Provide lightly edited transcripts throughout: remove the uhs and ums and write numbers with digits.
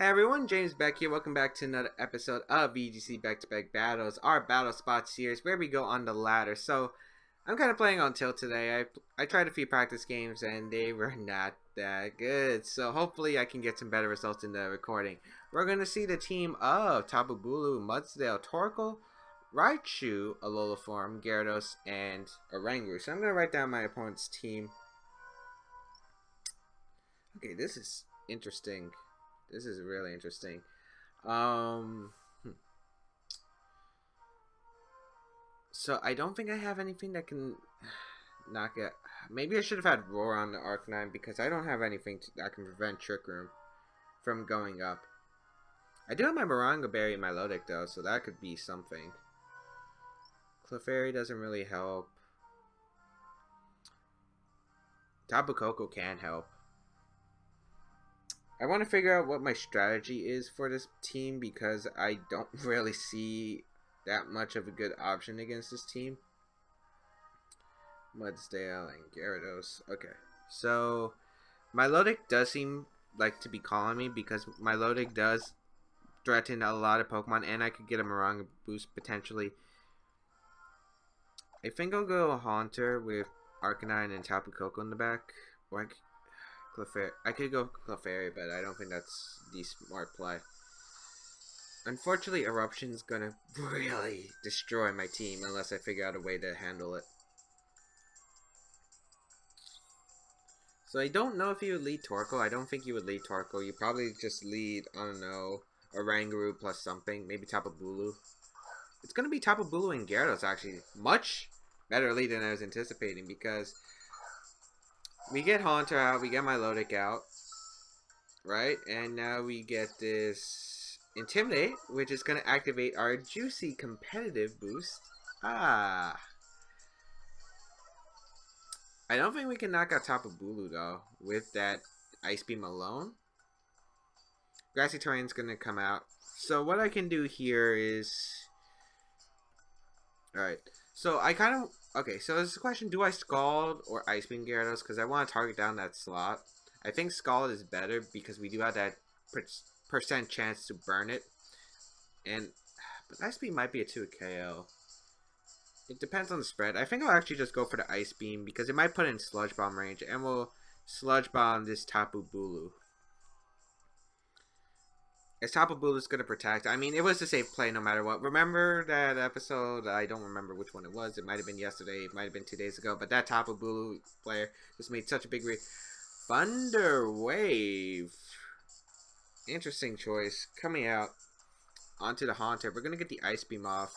Hey everyone, James Baek here. Welcome back to another episode of VGC Back-to-Back Battles, our Battle Spot series where we go on the ladder. So, I'm kind of playing on tilt today. I tried a few practice games and they were not that good. So, hopefully I can get some better results in the recording. We're going to see the team of Tapu Bulu, Mudsdale, Torkoal, Raichu, Alola, Gyarados, and Oranguru. So, I'm going to write down my opponent's team. Okay, this is interesting. This is really interesting. So I don't think I have anything that can knock it. Maybe I should have had Roar on the Arcanine because I don't have anything that can prevent Trick Room from going up. I do have my Maranga Berry and Milotic though, so that could be something. Clefairy doesn't really help. Tapu Koko can help. I want to figure out what my strategy is for this team because I don't really see that much of a good option against this team. Mudsdale and Gyarados. Okay, so Milotic does seem like to be calling me because Milotic does threaten a lot of Pokemon and I could get a Maranga boost potentially. I think I'll go Haunter with Arcanine and Tapu Koko in the back. Or Clefairy. I could go Clefairy, but I don't think that's the smart play. Unfortunately, Eruption's gonna really destroy my team unless I figure out a way to handle it. So I don't know if you would lead Torkoal. I don't think you would lead Torkoal. You probably just lead, I don't know, Oranguru plus something. Maybe Tapu Bulu. It's gonna be Tapu Bulu and Gyarados actually. Much better lead than I was anticipating because we get Haunter out, we get Milotic out, right? And now we get this Intimidate, which is going to activate our juicy competitive boost. I don't think we can knock out Tapu Bulu though with that Ice Beam alone. Grassy Terrain's going to come out. So what I can do here is... Alright, so I kind of... Okay, so there's a question, do I Scald or Ice Beam Gyarados? Because I want to target down that slot. I think Scald is better because we do have that percent chance to burn it. But Ice Beam might be a 2 KO. It depends on the spread. I think I'll actually just go for the Ice Beam because it might put in Sludge Bomb range. And we'll Sludge Bomb this Tapu Bulu. As Tapu Bulu is going to protect. I mean, it was a safe play no matter what. Remember that episode? I don't remember which one it was. It might have been yesterday. It might have been 2 days ago. But that Tapu Bulu player just made such a big Thunder Wave. Interesting choice. Coming out onto the Haunter. We're going to get the Ice Beam off.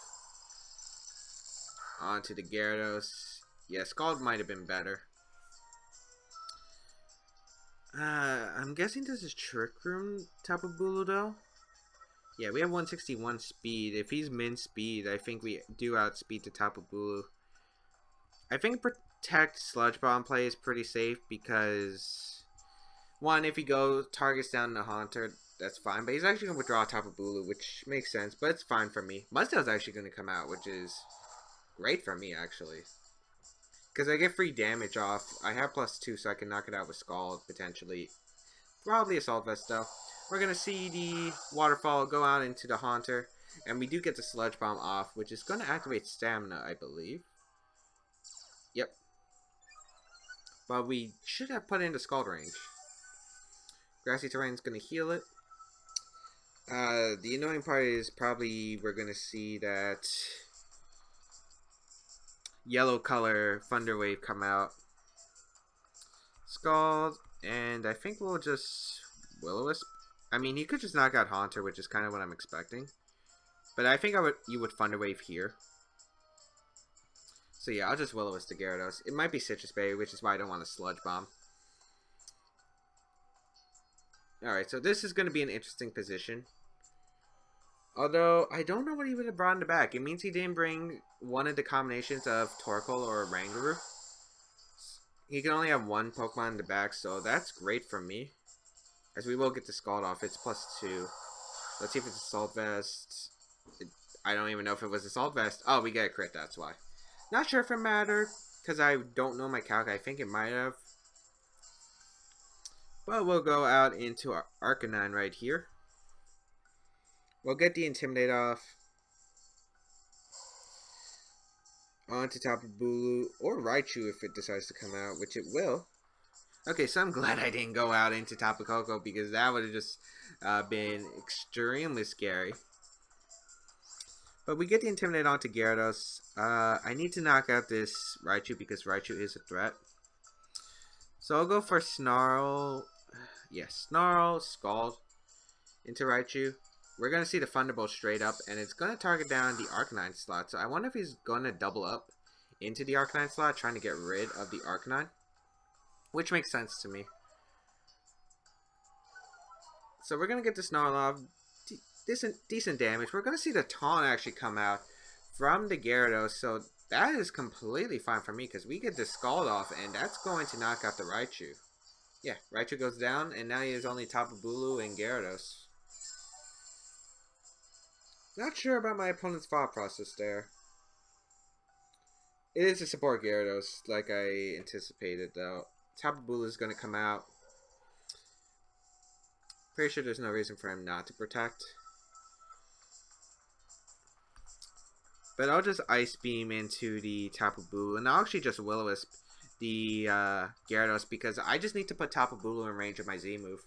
Onto the Gyarados. Yeah, Scald might have been better. I'm guessing this is Trick Room Tapu Bulu though. Yeah, we have 161 speed. If he's min speed, I think we do outspeed the Tapu Bulu. I think Protect Sludge Bomb play is pretty safe because one, if he goes targets down the Haunter, that's fine. But he's actually gonna withdraw Tapu Bulu, which makes sense. But it's fine for me. Mudsdale's actually gonna come out, which is great for me actually. Because I get free damage off. I have +2, so I can knock it out with Scald, potentially. Probably Assault Vest, though. We're going to see the Waterfall go out into the Haunter. And we do get the Sludge Bomb off, which is going to activate Stamina, I believe. Yep. But we should have put it into Scald range. Grassy Terrain's going to heal it. The annoying part is probably we're going to see that yellow color Thunder Wave come out. Scald, and I think we'll just Will-O-Wisp. I mean, he could just knock out Haunter, which is kind of what I'm expecting. But I think you would Thunder Wave here. So yeah, I'll just Will-O-Wisp to Gyarados. It might be Citrus Berry, which is why I don't want to Sludge Bomb. Alright, so this is going to be an interesting position. Although, I don't know what he would have brought in the back. It means he didn't bring one of the combinations of Torkoal or Oranguru. He can only have one Pokemon in the back, so that's great for me. As we will get the Scald off. It's +2. Let's see if it's Assault Vest. I don't even know if it was Assault Vest. Oh, we get a crit, that's why. Not sure if it mattered, because I don't know my calc. I think it might have. But we'll go out into our Arcanine right here. We'll get the Intimidate off. Onto Tapu Bulu or Raichu if it decides to come out, which it will. Okay, so I'm glad I didn't go out into Tapu Koko because that would have just been extremely scary. But we get the Intimidate onto Gyarados. I need to knock out this Raichu because Raichu is a threat. So I'll go for Snarl. Yes, Snarl, Scald into Raichu. We're going to see the Thunderbolt straight up, and it's going to target down the Arcanine slot. So I wonder if he's going to double up into the Arcanine slot, trying to get rid of the Arcanine. Which makes sense to me. So we're going to get the Snarl off. Decent damage. We're going to see the Taunt actually come out from the Gyarados. So that is completely fine for me because we get the Scald off, and that's going to knock out the Raichu. Yeah, Raichu goes down, and now he has only Tapu Bulu and Gyarados. Not sure about my opponent's thought process there. It is a support Gyarados, like I anticipated, though. Tapu Bulu is going to come out. Pretty sure there's no reason for him not to protect. But I'll just Ice Beam into the Tapu Bulu, and I'll actually just Will-O-Wisp the Gyarados because I just need to put Tapu Bulu in range of my Z move.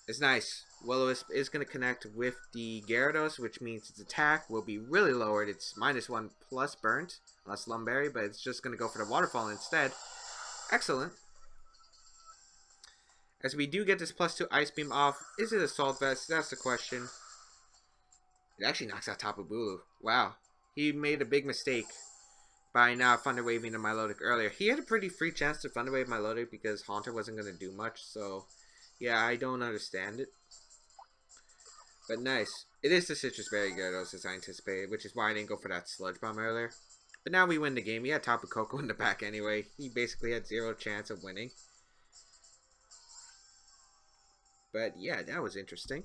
It's nice. Will-O-Wisp is going to connect with the Gyarados, which means its attack will be really lowered. It's -1 plus burnt, unless Lumberry, but it's just going to go for the Waterfall instead. Excellent. As we do get this +2 Ice Beam off, is it Assault Vest? That's the question. It actually knocks out Tapu Bulu. Wow. He made a big mistake by not Thunder Waving the Milotic earlier. He had a pretty free chance to Thunder Wave Milotic because Haunter wasn't going to do much, so yeah, I don't understand it. But nice. It is the Citrus Berry Gyarados as I anticipated, which is why I didn't go for that Sludge Bomb earlier. But now we win the game. He had Tapu Koko in the back anyway. He basically had 0 chance of winning. But yeah, that was interesting.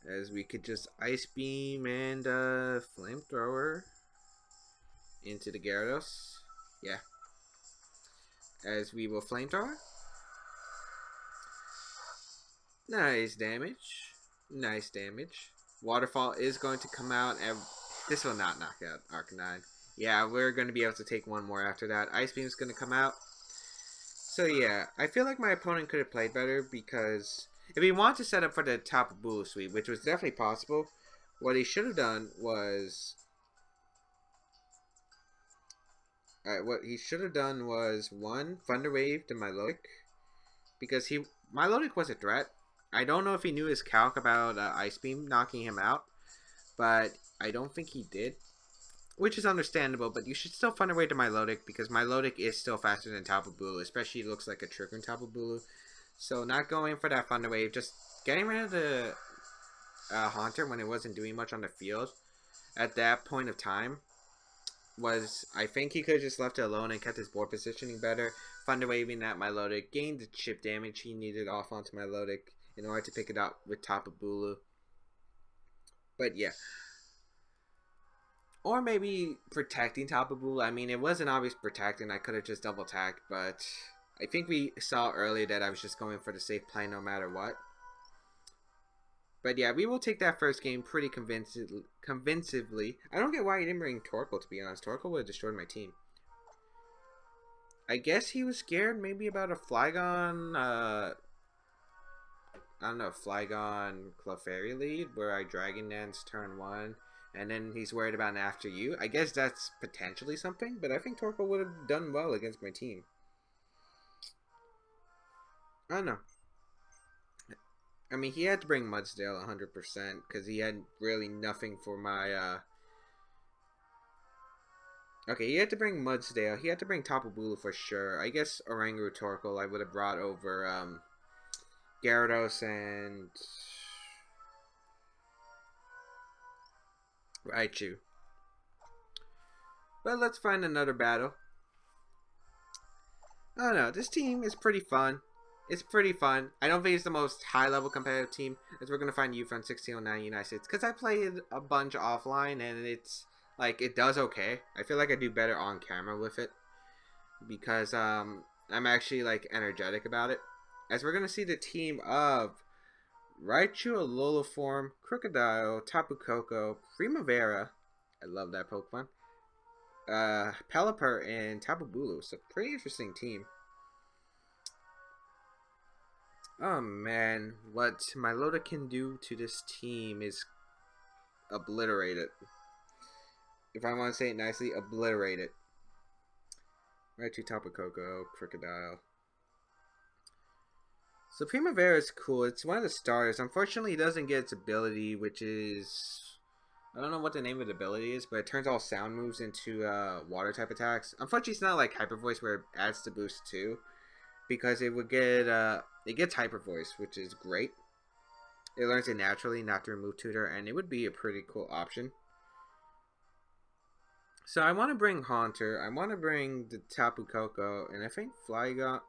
As we could just Ice Beam and Flamethrower into the Gyarados. Yeah. As we will Flamethrower. Nice damage. Nice damage. Waterfall is going to come out, and this will not knock out Arcanine. Yeah, we're going to be able to take one more after that. Ice Beam is going to come out. So yeah, I feel like my opponent could have played better because if he wanted to set up for the Tapu Bulu sweep, which was definitely possible, what he should have done was... what he should have done was, 1, Thunder Wave to Milotic, because Milotic was a threat. I don't know if he knew his calc about Ice Beam knocking him out, but I don't think he did. Which is understandable, but you should still Thunder Wave to Milotic, because Milotic is still faster than Tapu Bulu, especially it looks like a Trick Room Tapu Bulu. So not going for that Thunder Wave, just getting rid of the Haunter when it wasn't doing much on the field at that point of time was, I think he could have just left it alone and kept his board positioning better. Thunder Waving that Milotic, gained the chip damage he needed off onto Milotic in order to pick it up with Tapu Bulu. But yeah. Or maybe protecting Tapu Bulu. I mean, it wasn't obvious protecting. I could have just double tagged, but I think we saw earlier that I was just going for the safe play no matter what. But yeah, we will take that first game pretty convincingly. I don't get why he didn't bring Torkoal, to be honest. Torkoal would have destroyed my team. I guess he was scared maybe about a Flygon, I don't know, Flygon Clefairy lead where I Dragon Dance turn 1. And then he's worried about an After You. I guess that's potentially something, but I think Torkoal would have done well against my team. I don't know. I mean, he had to bring Mudsdale 100% because he had really nothing for my, Okay, he had to bring Mudsdale. He had to bring Tapu Bulu for sure. I guess Oranguru Torkoal I would have brought over, Gyarados and Raichu. But let's find another battle. I don't know. This team is pretty fun. It's pretty fun. I don't think it's the most high-level competitive team, as we're going to find you from 1609 United States. Because I played a bunch offline, and it's, like, it does okay. I feel like I do better on camera with it. Because, I'm actually, like, energetic about it. As we're going to see the team of Raichu, Alola form, Crocodile, Tapu Koko, Primavera. I love that Pokemon. Pelipper and Tapu Bulu. So pretty interesting team. Oh man, what Milotic can do to this team is obliterate it. If I want to say it nicely, obliterate it. Raichu, Tapu Koko, Crocodile. So Primavera is cool. It's one of the starters. Unfortunately, it doesn't get its ability, which is... I don't know what the name of the ability is, but it turns all sound moves into water type attacks. Unfortunately, it's not like Hyper Voice where it adds the boost too, because it would get it gets Hyper Voice, which is great. It learns it naturally, not through move tutor, and it would be a pretty cool option. So I want to bring Haunter. I want to bring the Tapu Koko, and I think Flygon.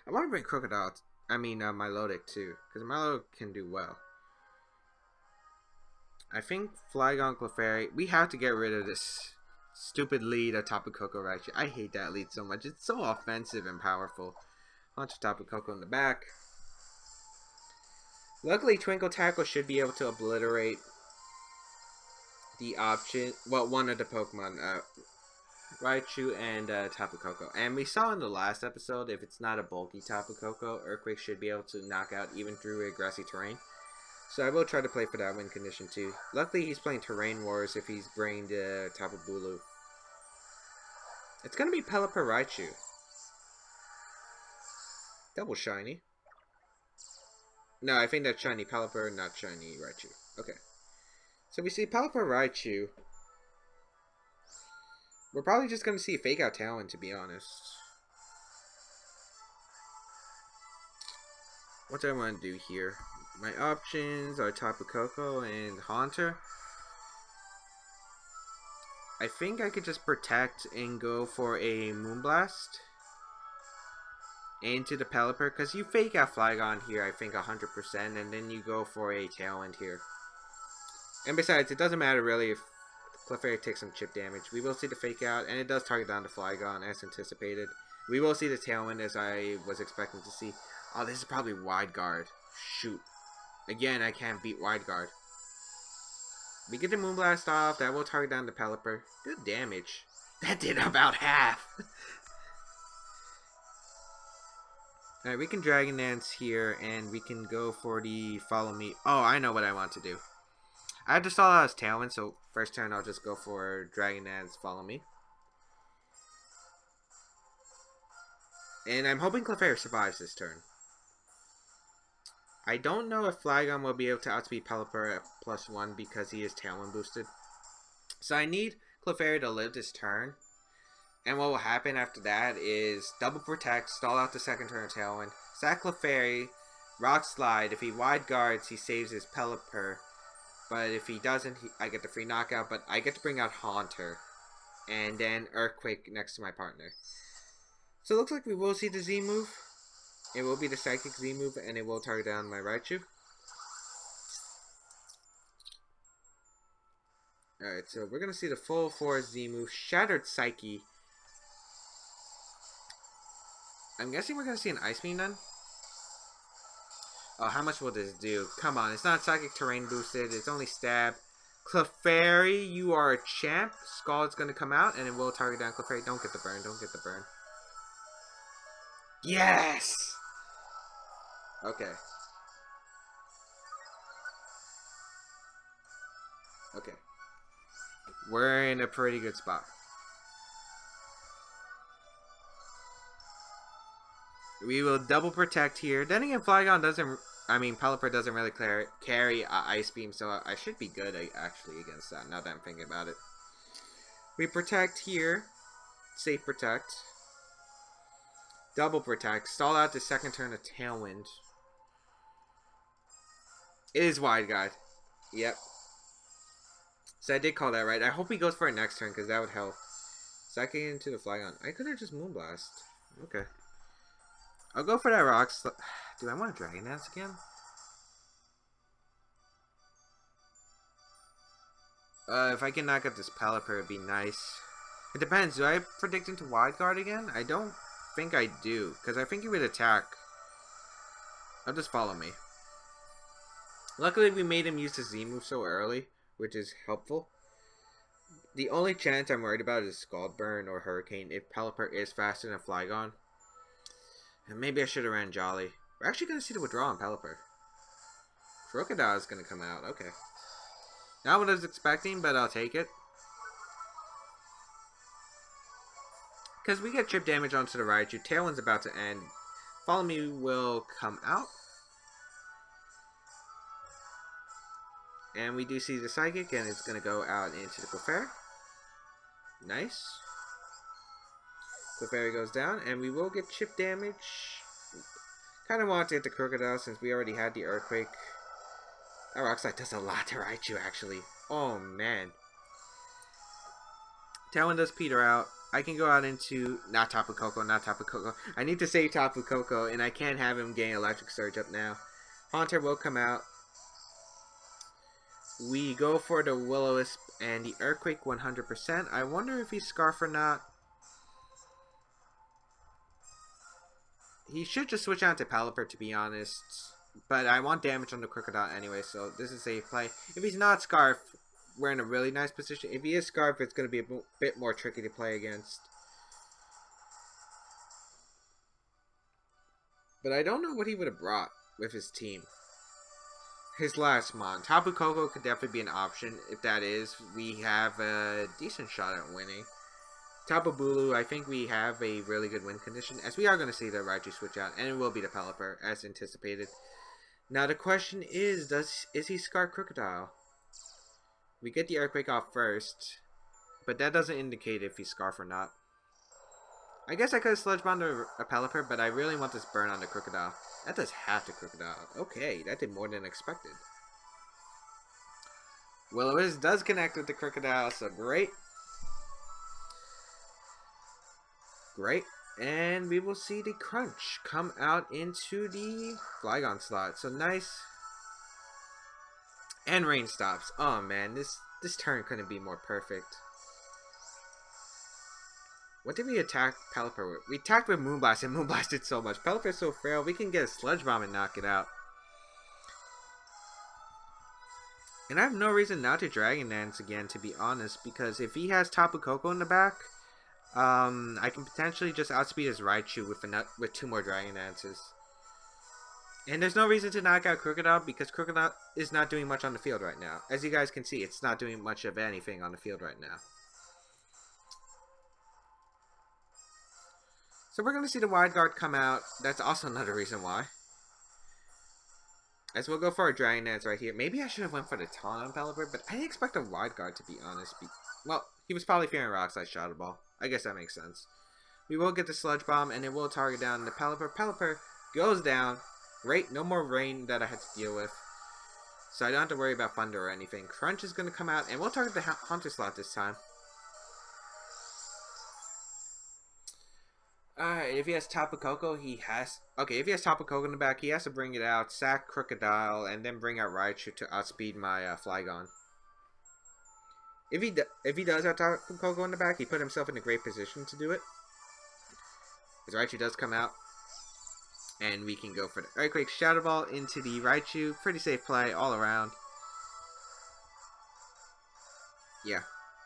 I want to bring Crocodile. Milotic too, because Milotic can do well. I think Flygon, Clefairy. We have to get rid of this stupid lead of Tapu Koko Raichu. I hate that lead so much. It's so offensive and powerful. Launch Tapu Koko in the back. Luckily, Twinkle Tackle should be able to obliterate the option. Well, one of the Pokemon, Raichu and Tapu Koko. And we saw in the last episode, if it's not a bulky Tapu Koko, Earthquake should be able to knock out even through a grassy terrain. So I will try to play for that win condition too. Luckily, he's playing Terrain Wars if he's bringing the Tapu Bulu. It's going to be Pelipper Raichu. Double shiny. No, I think that's shiny Pelipper, not shiny Raichu. Okay. So we see Pelipper Raichu. We're probably just going to see Fake Out Talon, to be honest. What do I want to do here? My options are Tapu Koko and Haunter. I think I could just protect and go for a Moonblast into the Pelipper, because you fake out Flygon here, I think 100%, and then you go for a Tailwind here. And besides, it doesn't matter really if Clefairy takes some chip damage. We will see the fake out, and it does target down the Flygon as anticipated. We will see the Tailwind as I was expecting to see. Oh, this is probably Wide Guard. Shoot. Again, I can't beat Wide Guard. We get the Moonblast off. That will target down the Pelipper. Good damage. That did about half. Alright, we can Dragon Dance here, and we can go for the Follow Me. Oh, I know what I want to do. I have to stall out his Tailwind, so first turn I'll just go for Dragon Dance, Follow Me. And I'm hoping Clefairy survives this turn. I don't know if Flygon will be able to outspeed Pelipper at +1 because he is Tailwind boosted. So I need Clefairy to live this turn. And what will happen after that is double protect, stall out the second turn of Tailwind, sack Clefairy, Rock Slide. If he Wide Guards, he saves his Pelipper. But if he doesn't, I get the free knockout. But I get to bring out Haunter. And then Earthquake next to my partner. So it looks like we will see the Z move. It will be the Psychic Z move, and it will target down my Raichu. Alright, so we're going to see the full force Z move. Shattered Psyche. I'm guessing we're going to see an Ice Beam then? Oh, how much will this do? Come on, it's not Psychic Terrain boosted. It's only Stab. Clefairy, you are a champ. Scald's going to come out, and it will target down Clefairy. Don't get the burn. Don't get the burn. Yes! Okay. Okay. We're in a pretty good spot. We will double protect here. Then again, Flygon doesn't... Pelipper doesn't really carry Ice Beam, so I should be good, actually, against that, now that I'm thinking about it. We protect here. Safe protect. Double protect. Stall out the second turn of Tailwind. It is Wide Guard. Yep. So I did call that right. I hope he goes for it next turn, because that would help. Second into the Flygon. I could have just Moonblast. Okay. I'll go for that Rock. Do I want to Dragon Dance again? If I can knock out this Pelipper, it'd be nice. It depends. Do I predict into Wide Guard again? I don't think I do, because I think he would attack. I'll just Follow Me. Luckily, we made him use the Z move so early, which is helpful. The only chance I'm worried about is Scald Burn or Hurricane if Pelipper is faster than Flygon. And maybe I should have ran Jolly. We're actually going to see the withdrawal on Pelipper. Crocodile is going to come out. Okay. Not what I was expecting, but I'll take it. Because we get chip damage onto the Raichu. Tailwind's about to end. Follow Me will come out. And we do see the Psychic, and it's going to go out into the Clefairy. Nice. Clefairy goes down, and we will get chip damage. Kind of want to hit the Crocodile since we already had the Earthquake. That Rock Slide does a lot to Raichu, actually. Oh, man. Tailwind does peter out. I can go out into... Not Tapu Koko, not Tapu Koko. I need to save Tapu Koko, and I can't have him gain Electric Surge up now. Haunter will come out. We go for the Will-O-Wisp and the Earthquake 100%. I wonder if he's Scarf or not. He should just switch out to Pelipper, to be honest. But I want damage on the Crocodile anyway, so this is a safe play. If he's not Scarf, we're in a really nice position. If he is Scarf, it's going to be a bit more tricky to play against. But I don't know what he would have brought with his team. His last mon. Tapu Koko could definitely be an option. If that is, we have a decent shot at winning. Tapu Bulu, I think we have a really good win condition, as we are going to see the Raichu switch out, and it will be the Pelipper, as anticipated. Now the question is he Scar Crocodile? We get the Earthquake off first, but that doesn't indicate if he's Scarf or not. I guess I could have Sludge Bombed a Pelipper, but I really want this burn on the Crocodile. That does half the Crocodile. Okay, that did more than expected. Will-O-Wisp does connect with the Crocodile, so great. Great. And we will see the Crunch come out into the Flygon slot. So nice. And rain stops. Oh man, this turn couldn't be more perfect. What did we attack Pelipper with? We attacked with Moonblast, and Moonblast did so much. Pelipper is so frail, we can get a Sludge Bomb and knock it out. And I have no reason not to Dragon Dance again, to be honest, because if he has Tapu Koko in the back, I can potentially just outspeed his Raichu with 2 more Dragon Dances. And there's no reason to knock out Crocodile, because Crocodile is not doing much on the field right now. As you guys can see, it's not doing much of anything on the field right now. So we're going to see the Wide Guard come out. That's also another reason why. As we'll go for a Dragon Dance right here. Maybe I should have went for the Taunt on Pelipper, but I didn't expect a Wide Guard, to be honest. Well, he was probably fearing Rock Slide Shadow Ball. I guess that makes sense. We will get the Sludge Bomb, and it will target down the Pelipper. Pelipper goes down. Great, no more rain that I had to deal with. So I don't have to worry about Thunder or anything. Crunch is going to come out, and we'll target the Haunter slot this time. Alright, if he has Tapu Koko, he has... Okay, if he has Tapu Koko in the back, he has to bring it out, sack Crocodile, and then bring out Raichu to outspeed my Flygon. If he does have Tapu Koko in the back, he put himself in a great position to do it. His Raichu does come out. And we can go for the Earthquake Shadow Ball into the Raichu. Pretty safe play all around. Yeah.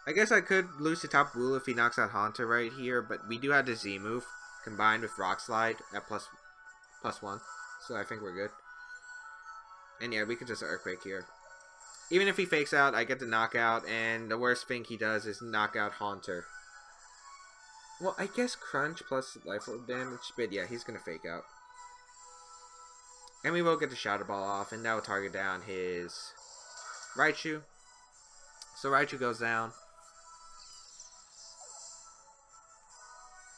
I guess I could lose to Tapu Bulu if he knocks out Haunter right here, but we do have the Z move combined with Rock Slide at plus 1. So I think we're good. And yeah, we could just Earthquake here. Even if he fakes out, I get the knockout, and the worst thing he does is knock out Haunter. Well, I guess Crunch plus Life Orb damage, but yeah, he's going to fake out. And we will get the Shadow Ball off, and that will target down his Raichu. So Raichu goes down.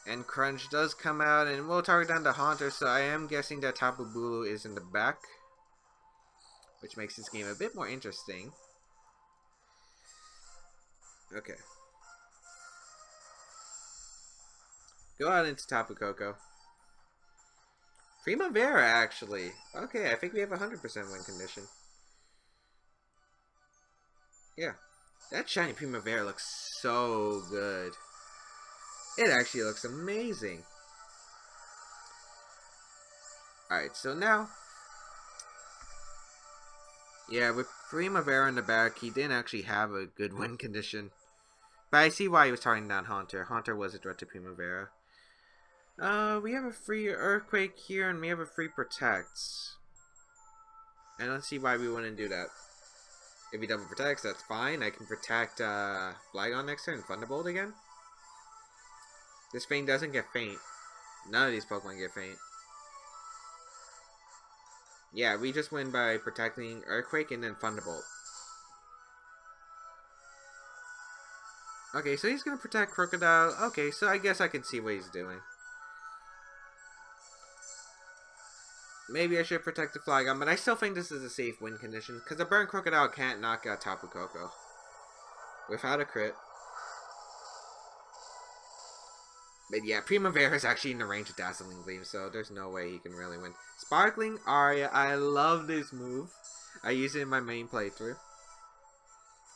And Crunch does come out, and we'll target down the Haunter, so I am guessing that Tapu Bulu is in the back. Which makes this game a bit more interesting. Okay. Go out into Tapu Koko. Primavera, actually. Okay, I think we have a 100% win condition. Yeah. That shiny Primavera looks so good. It actually looks amazing. Alright, so now Yeah, with Primavera in the back, he didn't actually have a good win condition. But I see why he was targeting down Haunter. Haunter was a threat to Primavera. We have a free Earthquake here, and we have a free Protect. And let's see why we wouldn't do that. If he double protects, that's fine. I can protect Flygon next turn and Thunderbolt again. This thing doesn't get faint. None of these Pokemon get faint. Yeah, we just win by protecting Earthquake and then Thunderbolt. Okay, so he's gonna protect Crocodile. Okay, so I guess I can see what he's doing. Maybe I should protect the Flygon, but I still think this is a safe win condition, because a Burn Crocodile can't knock out Tapu Koko without a crit. But yeah, Primavera is actually in the range of Dazzling Gleam, so there's no way he can really win. Sparkling Aria, I love this move. I use it in my main playthrough.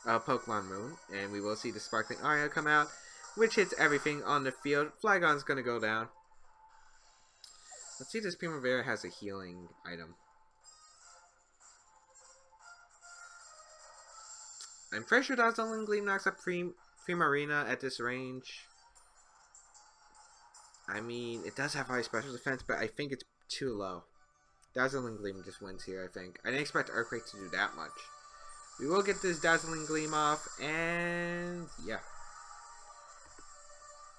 Pokemon Moon, and we will see the Sparkling Aria come out, which hits everything on the field. Flygon's gonna go down. Let's see if this Primavera has a healing item. I'm pretty sure Dazzling Gleam knocks up Primarina at this range. I mean, it does have high special defense, but I think it's too low. Dazzling Gleam just wins here, I think. I didn't expect Earthquake to do that much. We will get this Dazzling Gleam off, and yeah.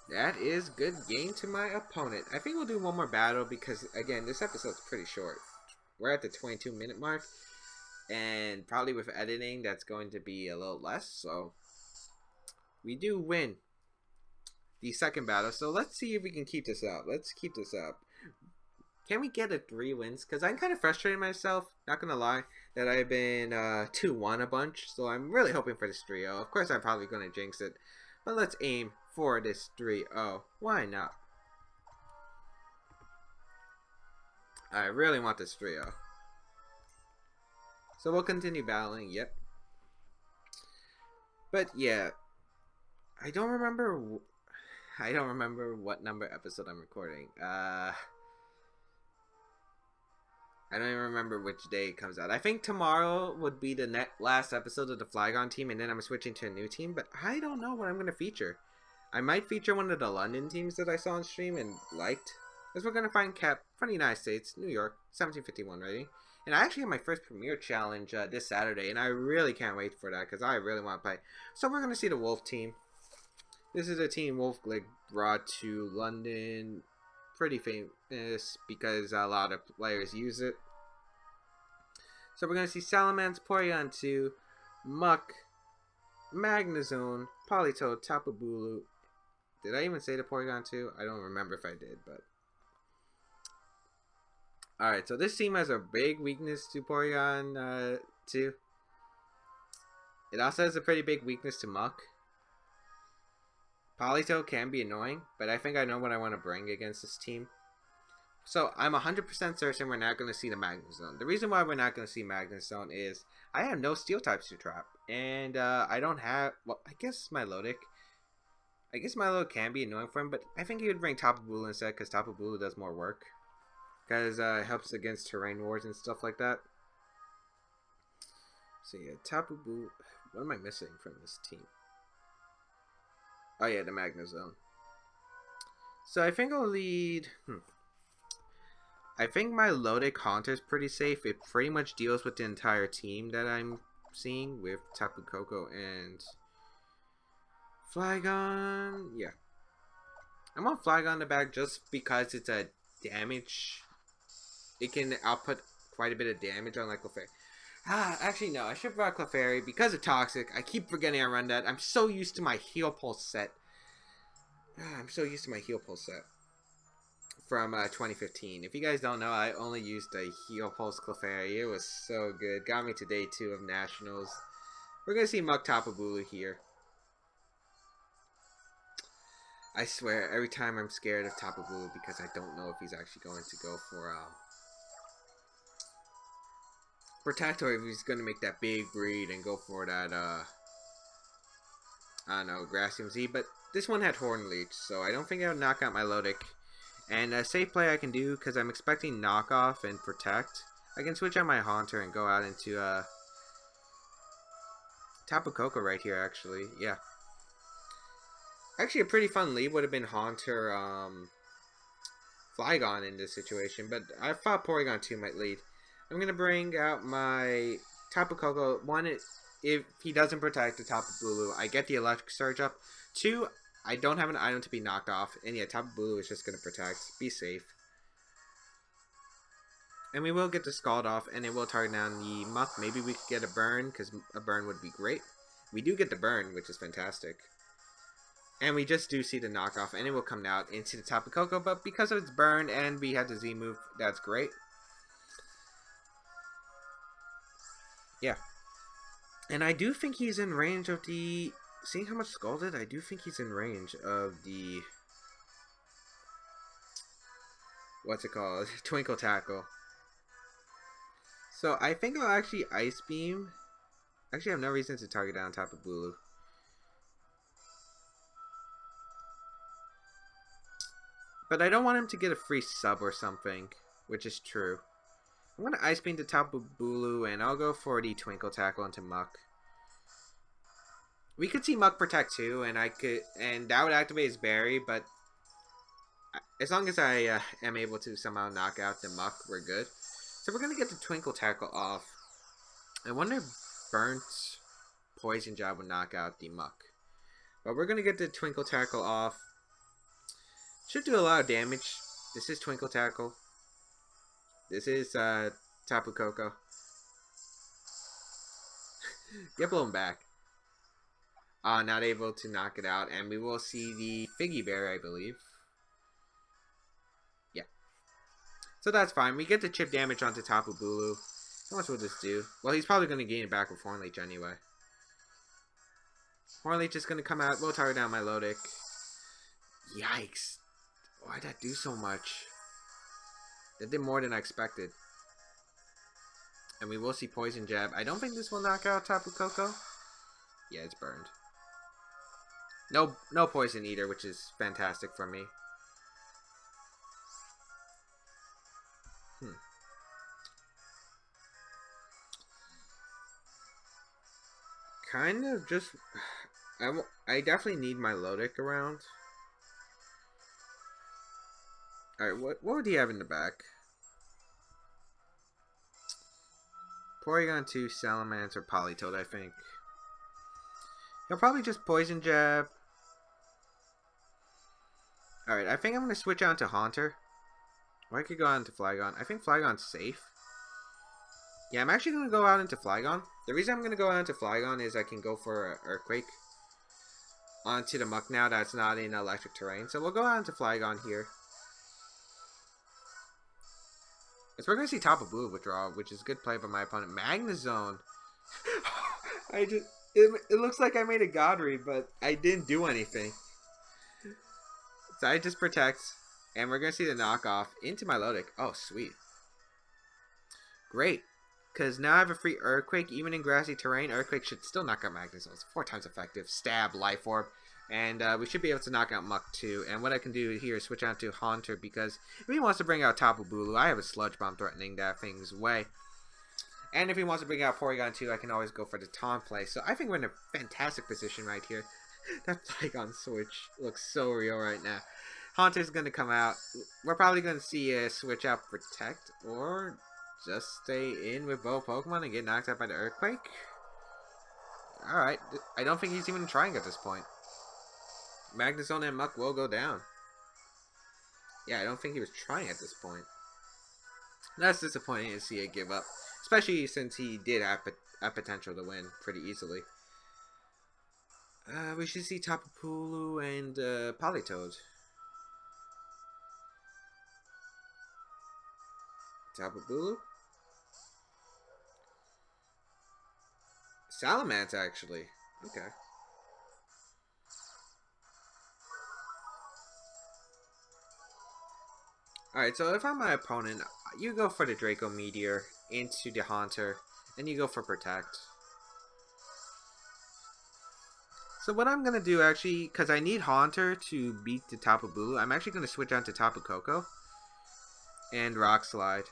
That is good game to my opponent. I think we'll do one more battle because, again, this episode's pretty short. We're at the 22-minute mark, and probably with editing, that's going to be a little less, so we do win the second battle. So let's see if we can keep this up. Let's keep this up. Can we get a 3 wins? Because I'm kind of frustrated myself, not going to lie, that I've been 2-1 a bunch. So I'm really hoping for this 3-0. Of course, I'm probably going to jinx it. But let's aim for this 3-0. Why not? I really want this 3-0. So we'll continue battling. Yep. But yeah, I don't remember what number episode I'm recording. I don't even remember which day it comes out. I think tomorrow would be the last episode of the Flygon team, and then I'm switching to a new team, but I don't know what I'm going to feature. I might feature one of the London teams that I saw on stream and liked, because we're going to find Cap from the United States, New York, 1751 rating. And I actually have my first Premier Challenge this Saturday, and I really can't wait for that, because I really want to play. So we're going to see the Wolf team. This is a team Wolf brought to London. Pretty famous because a lot of players use it. So we're going to see Salamence, Porygon 2, Muck, Magnezone, Politoed, Tapu Bulu. Did I even say the Porygon 2? I don't remember if I did, but... Alright, so this team has a big weakness to Porygon 2. It also has a pretty big weakness to Muck. Politoed can be annoying, but I think I know what I want to bring against this team. So, I'm 100% certain we're not going to see the Magnezone. The reason why we're not going to see Magnezone is I have no Steel types to trap. And I don't have... Well, I guess Milotic. I guess Milotic can be annoying for him, but I think he would bring Tapu Bulu instead because Tapu Bulu does more work. Because it helps against terrain wars and stuff like that. So yeah, Tapu Bulu... What am I missing from this team? Oh yeah, the Magnezone. So I think I'll lead... I think my Milotic Haunter is pretty safe. It pretty much deals with the entire team that I'm seeing with Tapu Koko and Flygon. Yeah. I'm on Flygon in the back just because it's a damage. It can output quite a bit of damage on like Clefairy. Actually no, I should brought Clefairy because of Toxic. I keep forgetting I run that. I'm so used to my Heal Pulse set. I'm so used to my Heal Pulse set from 2015. If you guys don't know, I only used a Heal Pulse Clefairy. It was so good. Got me to day 2 of Nationals. We're going to see Muck Tapu Bulu here. I swear, every time I'm scared of Tapu Bulu because I don't know if he's actually going to go for Protect, or if he's going to make that big breed and go for that, I don't know, Grassium Z. But this one had Horn Leech, so I don't think I would knock out my Milotic. And a safe play I can do, because I'm expecting Knockoff and Protect. I can switch out my Haunter and go out into Tapu Koko right here, actually. Yeah. Actually, a pretty fun lead would have been Haunter, Flygon in this situation, but I thought Porygon 2 might lead. I'm going to bring out my Tapu Koko. One, if he doesn't protect the Tapu Bulu, I get the Electric Surge up. Two, I don't have an item to be knocked off. And yeah, Tapu Bulu is just going to protect. Be safe. And we will get the Scald off, and it will target down the Muck. Maybe we could get a burn, because a burn would be great. We do get the burn, which is fantastic. And we just do see the knockoff, and it will come out into the Tapu Koko, but because of its burn, and we have the Z move, that's great. Yeah. And I do think he's in range of the... Seeing how much Scalded, I do think he's in range of the... What's it called? Twinkle Tackle. So I think I'll actually Ice Beam. Actually, I have no reason to target down Tapu Bulu. But I don't want him to get a free sub or something, which is true. I'm going to Ice Beam the Tapu Bulu, and I'll go for the Twinkle Tackle into Muck. We could see Muck Protect too, and that would activate his Berry, but as long as I am able to somehow knock out the Muck, we're good. So we're going to get the Twinkle Tackle off. I wonder if Burnt Poison Jab would knock out the Muck. But we're going to get the Twinkle Tackle off. Should do a lot of damage. This is Twinkle Tackle. This is Tapu Koko. Get blown back. Not able to knock it out. And we will see the Figgy Bear, I believe. Yeah. So that's fine. We get the chip damage onto Tapu Bulu. How much will this do? Well, he's probably going to gain it back with Horn Leech anyway. Horn Leech is going to come out. We'll target down Milotic. Yikes. Why'd that do so much? That did more than I expected. And we will see Poison Jab. I don't think this will knock out Tapu Koko. Yeah, it's burned. No Poison Eater, which is fantastic for me. Kind of just... I definitely need my Milotic around. Alright, what would he have in the back? Porygon 2, Salamence, or Politoed, I think. He'll probably just Poison Jab. Alright, I think I'm going to switch on to Haunter. Or I could go on to Flygon. I think Flygon's safe. Yeah, I'm actually going to go out into Flygon. The reason I'm going to go out into Flygon is I can go for an Earthquake onto the Muck now that's not in electric terrain. So we'll go out into Flygon here. So we're going to see Tapu Bulu withdraw, which is good play by my opponent. Magnezone. It looks like I made a God read, but I didn't do anything. So I just protect, and we're going to see the knockoff into Milotic. Oh, sweet. Great. Because now I have a free Earthquake, even in grassy terrain. Earthquake should still knock out Magnezone. It's 4 times effective. Stab, Life Orb. And we should be able to knock out Muck too. And what I can do here is switch out to Haunter, because if he wants to bring out Tapu Bulu, I have a Sludge Bomb threatening that thing's way. And if he wants to bring out Porygon 2, I can always go for the Taunt play. So I think we're in a fantastic position right here. That Flygon switch looks so real right now. Haunter's going to come out. We're probably going to see a switch out Protect, or just stay in with both Pokemon and get knocked out by the Earthquake. Alright, I don't think he's even trying at this point. Magnezone and Muck will go down. Yeah, I don't think he was trying at this point. That's disappointing to see it give up. Especially since he did have potential to win pretty easily. We should see Tapu Bulu and Politoed. Tapu Bulu? Salamence, actually. Okay. Alright, so if I'm my opponent, you go for the Draco Meteor into the Haunter, and you go for Protect. So what I'm going to do, actually, because I need Haunter to beat the Tapu Bulu, I'm actually going to switch on to Tapu Koko and Rock Slide.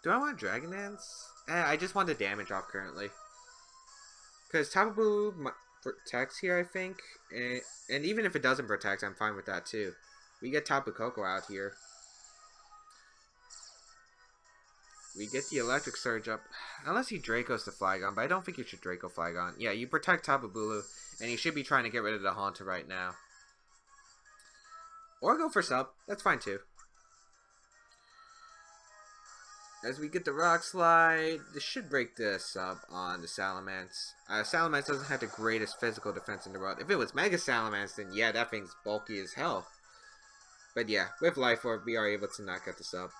Do I want Dragon Dance? I just want the damage off currently. Because Tapu Bulu protects here, I think. And even if it doesn't protect, I'm fine with that too. We get Tapu Koko out here. We get the Electric Surge up. Unless he Dracos the Flygon, but I don't think you should Draco Flygon. Yeah, you protect Tapu Bulu, and you should be trying to get rid of the Haunter right now. Or go for Sub. That's fine too. As we get the Rock Slide, this should break the Sub on the Salamence. Salamence doesn't have the greatest physical defense in the world. If it was Mega Salamence, then yeah, that thing's bulky as hell. But yeah, with Life Orb, we are able to knock out the Sub.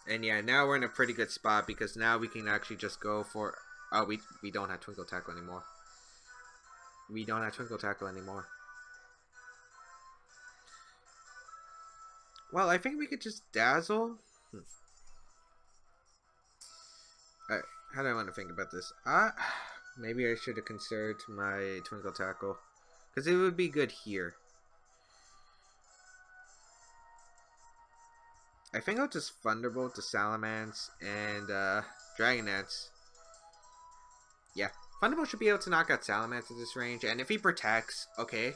And yeah, now we're in a pretty good spot because now we can actually just go for... Oh, we don't have Twinkle Tackle anymore. We don't have Twinkle Tackle anymore. Well, I think we could just Dazzle. Alright, how do I want to think about this? Maybe I should have considered my Twinkle Tackle. Because it would be good here. I think I'll just Thunderbolt the Salamence and Dragonance. Yeah, Thunderbolt should be able to knock out Salamence at this range. And if he protects, okay.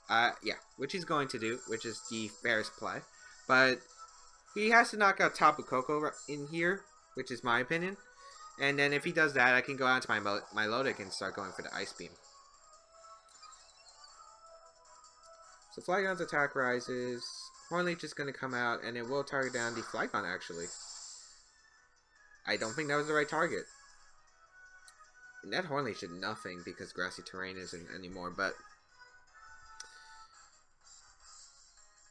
Yeah, which he's going to do, which is the fairest play. But he has to knock out Tapu Koko in here, which is my opinion. And then if he does that, I can go out to my Milotic and start going for the Ice Beam. So Flygon's attack rises. Hornleech is going to come out, and it will target down the Flygon, actually. I don't think that was the right target. And that Hornleech did nothing because Grassy Terrain isn't anymore, but...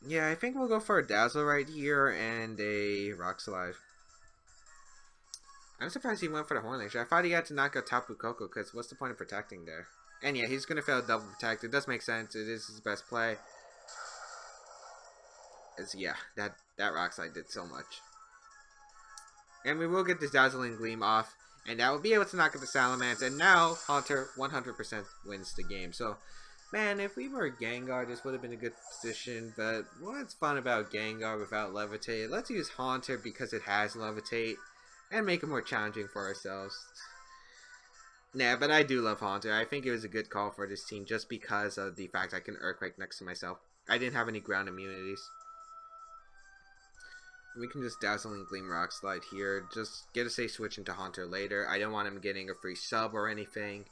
Yeah, I think we'll go for a Dazzle right here and a Rock Slide. I'm surprised he went for the Hornleech. I thought he had to knock out Tapu Koko, because what's the point of protecting there? And yeah, he's going to fail double protect. It does make sense. It is his best play. Yeah, that Rock Slide did so much. And we will get this Dazzling Gleam off. And that will be able to knock out the Salamence. And now, Haunter 100% wins the game. So... Man, if we were Gengar, this would have been a good position, but what's fun about Gengar without Levitate? Let's use Haunter because it has Levitate, and make it more challenging for ourselves. Nah, but I do love Haunter. I think it was a good call for this team just because of the fact I can Earthquake next to myself. I didn't have any ground immunities. We can just Dazzling Gleam Rock Slide here. Just get a safe switch into Haunter later. I don't want him getting a free sub or anything.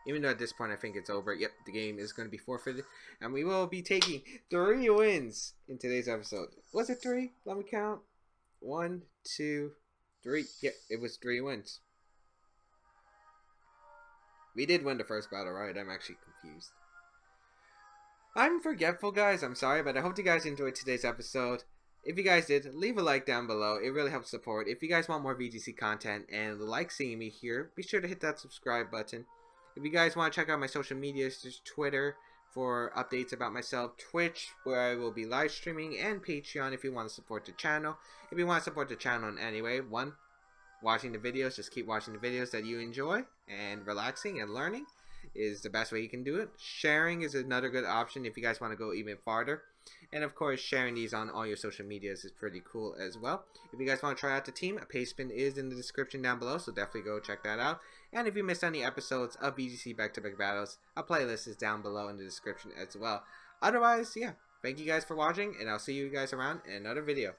Even though at this point I think it's over. Yep, the game is going to be forfeited. And we will be taking 3 wins in today's episode. Was it 3? Let me count. 1, 2, 3. Yep, it was 3 wins. We did win the first battle, right? I'm actually confused. I'm forgetful, guys. I'm sorry, but I hope you guys enjoyed today's episode. If you guys did, leave a like down below. It really helps support. If you guys want more VGC content and like seeing me here, be sure to hit that subscribe button. If you guys want to check out my social medias, there's Twitter for updates about myself, Twitch, where I will be live streaming, and Patreon if you want to support the channel. If you want to support the channel in any way, one, watching the videos, just keep watching the videos that you enjoy, and relaxing and learning is the best way you can do it. Sharing is another good option if you guys want to go even farther. And of course, sharing these on all your social medias is pretty cool as well. If you guys want to try out the team, a page spin is in the description down below, so definitely go check that out. And if you missed any episodes of VGC back-to-back battles, a playlist is down below in the description as well. Otherwise, yeah, thank you guys for watching, and I'll see you guys around in another video.